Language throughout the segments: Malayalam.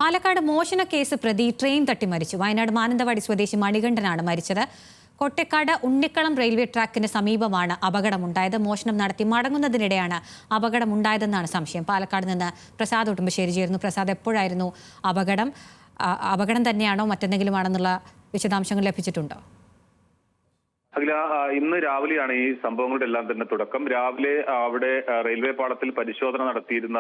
പാലക്കാട് മോഷണ കേസ് പ്രതി ട്രെയിൻ തട്ടി മരിച്ചു. വയനാട് മാനന്തവാടി സ്വദേശി മണികണ്ഠനാണ് മരിച്ചത്. കൊട്ടേക്കാട് ഉണ്ണിക്കളം റെയിൽവേ ട്രാക്കിന് സമീപമാണ് അപകടമുണ്ടായത്. മോഷണം നടത്തി മടങ്ങുന്നതിനിടെയാണ് അപകടമുണ്ടായതെന്നാണ് സംശയം. പാലക്കാട് നിന്ന് പ്രസാദ് ഉടുമ്പശ്ശേരി ചേരുന്നു. പ്രസാദ്, എപ്പോഴായിരുന്നു അപകടം? അപകടം തന്നെയാണോ മറ്റെന്തെങ്കിലും ആണെന്നുള്ള വിശദാംശങ്ങൾ ലഭിച്ചിട്ടുണ്ടോ? അഖില, ഇന്ന് രാവിലെയാണ് ഈ സംഭവങ്ങളുടെ എല്ലാം തന്നെ തുടക്കം. രാവിലെ അവിടെ റെയിൽവേ പാളത്തിൽ പരിശോധന നടത്തിയിരുന്ന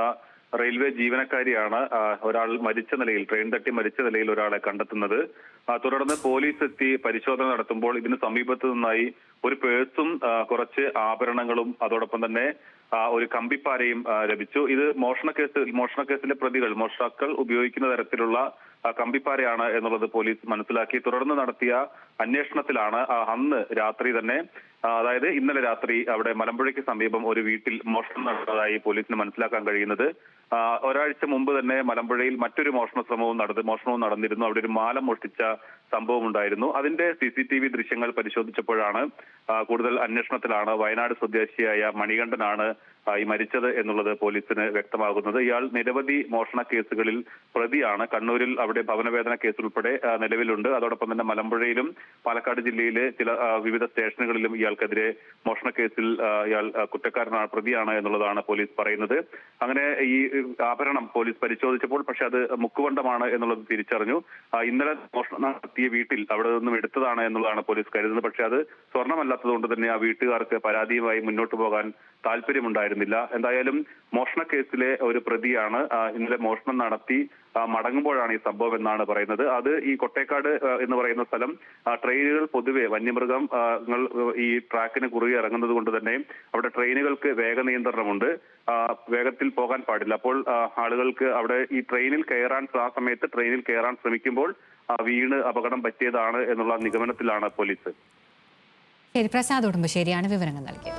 റെയിൽവേ ജീവനക്കാരിയാണ് ഒരാൾ മരിച്ച നിലയിൽ, ട്രെയിൻ തട്ടി മരിച്ച നിലയിൽ ഒരാളെ കണ്ടെത്തുന്നത്. തുടർന്ന് പോലീസ് എത്തി പരിശോധന നടത്തുമ്പോൾ ഇതിന് സമീപത്ത് നിന്നായി ഒരു പേഴ്സും കുറച്ച് ആഭരണങ്ങളും അതോടൊപ്പം തന്നെ ഒരു കമ്പിപ്പാരയും ലഭിച്ചു. ഇത് മോഷണക്കേസിലെ പ്രതികൾ, മോഷ്ടാക്കൾ ഉപയോഗിക്കുന്ന തരത്തിലുള്ള കമ്പിപ്പാരയാണ് എന്നുള്ളത് പോലീസ് മനസ്സിലാക്കി. തുടർന്ന് നടത്തിയ അന്വേഷണത്തിലാണ് അന്ന് രാത്രി തന്നെ, അതായത് ഇന്നലെ രാത്രി അവിടെ മലമ്പുഴയ്ക്ക് സമീപം ഒരു വീട്ടിൽ മോഷണം നടന്നതായി പോലീസിന് മനസ്സിലാക്കാൻ കഴിയുന്നത്. ഒരാഴ്ച മുമ്പ് തന്നെ മലമ്പുഴയിൽ മറ്റൊരു മോഷണവും നടന്നിരുന്നു. അവിടെ ഒരു മാല മോഷ്ടിച്ച സംഭവം ഉണ്ടായിരുന്നു. അതിന്റെ CCTV ദൃശ്യങ്ങൾ പരിശോധിച്ചപ്പോഴാണ് കൂടുതൽ അന്വേഷണത്തിലാണ് വയനാട് സ്വദേശിയായ മണികണ്ഠനാണ് ഈ മരിച്ചത് എന്നുള്ളത് പോലീസിന് വ്യക്തമാകുന്നത്. ഇയാൾ നിരവധി മോഷണ കേസുകളിൽ പ്രതിയാണ്. കണ്ണൂരിൽ അവിടെ ഭവനവേദന കേസ് ഉൾപ്പെടെ നിലവിലുണ്ട്. അതോടൊപ്പം തന്നെ മലമ്പുഴയിലും പാലക്കാട് ജില്ലയിലെ ചില വിവിധ സ്റ്റേഷനുകളിലും ഇയാൾക്കെതിരെ മോഷണ കേസിൽ ഇയാൾ കുറ്റക്കാരനാണ്, പ്രതിയാണ് എന്നുള്ളതാണ് പോലീസ് പറയുന്നത്. അങ്ങനെ ഈ ആഭരണം പോലീസ് പരിശോധിച്ചപ്പോൾ പക്ഷെ അത് മുക്കുവണ്ടമാണ് എന്നുള്ളത് തിരിച്ചറിഞ്ഞു. ഇന്നലെ മോഷണം നടത്തിയ വീട്ടിൽ അവിടെ നിന്നും എടുത്തതാണ് എന്നുള്ളതാണ് പോലീസ് കരുതുന്നത്. പക്ഷെ അത് സ്വർണ്ണമല്ലാത്തത് കൊണ്ട് തന്നെ ആ വീട്ടുകാർക്ക് പരാതിയുമായി മുന്നോട്ട് പോകാൻ താല്പര്യമുണ്ടായിരുന്നില്ല. എന്തായാലും മോഷണ കേസിലെ ഒരു പ്രതിയാണ്. ഇന്നലെ മോഷണം നടത്തി മടങ്ങുമ്പോഴാണ് ഈ സംഭവം എന്നാണ് പറയുന്നത്. അത് ഈ കൊട്ടേക്കാട് എന്ന് പറയുന്ന സ്ഥലം, ട്രെയിനുകൾ പൊതുവെ വന്യമൃഗങ്ങൾ ഈ ട്രാക്കിന് കുറുകെ ഇറങ്ങുന്നത് കൊണ്ട് തന്നെ അവിടെ ട്രെയിനുകൾക്ക് വേഗ നിയന്ത്രണമുണ്ട്. വേഗത്തിൽ പോകാൻ പാടില്ല. അപ്പോൾ ആളുകൾക്ക് അവിടെ ഈ ആ സമയത്ത് ട്രെയിനിൽ കയറാൻ ശ്രമിക്കുമ്പോൾ വീണ് അപകടം പറ്റിയതാണ് എന്നുള്ള നിഗമനത്തിലാണ് പോലീസ്. ശരി, പ്രസാദ് ഉടുമ്പശ്ശേരിയാണ് വിവരങ്ങൾ നൽകിയത്.